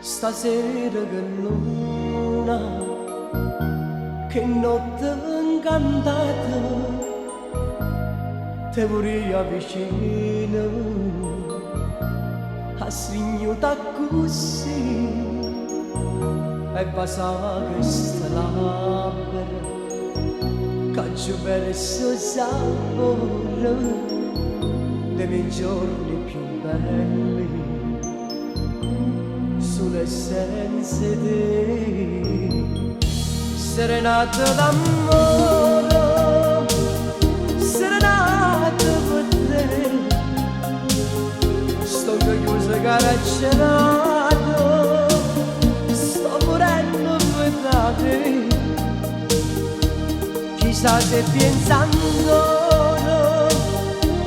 Stasera che luna, che notte incantata, te vorrei vicino a stringere così e basare questa labbra che ci verso sapore dei miei giorni più belli sull'essenza di serenata d'amore, serenata per te. Sto chiuso caracciato, sto morendo per te. Chissà se pensando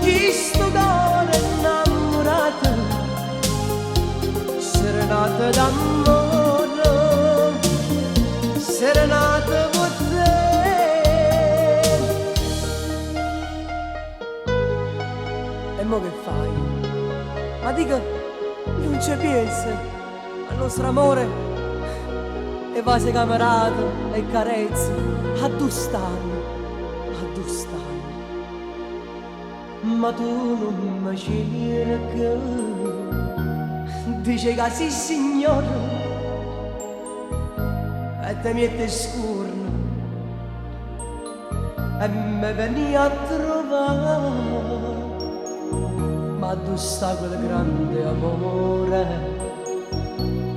di sto cuore innamorato, serenata d'amore, serenata per te. E mo che fai? Ma dica, non c'è pensa al nostro amore e vase camerato e carezze a due stanno, ma tu non mi cerchi, dice che sì signore e te mette scorno e mi veni a trovare, ma tu sta quel grande amore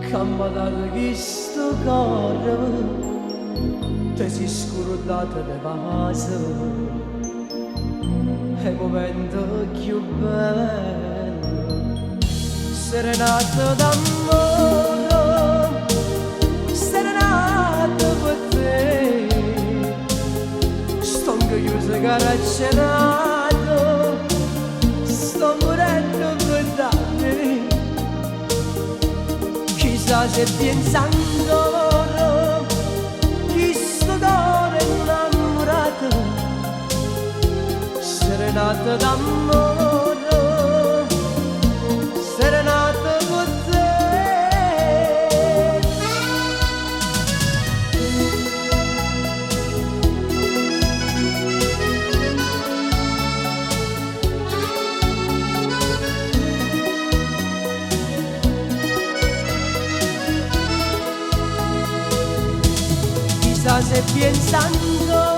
che mi ha dato questo cuore, te si scordata di vaso è il momento più bello, serenata d'amore, serenata per te. Sto chiuso caracciato, sto morendo per te. Chissà se pensando chi sto cuore innamorato, serenata d'amore, serenata per te. Chissà se pensando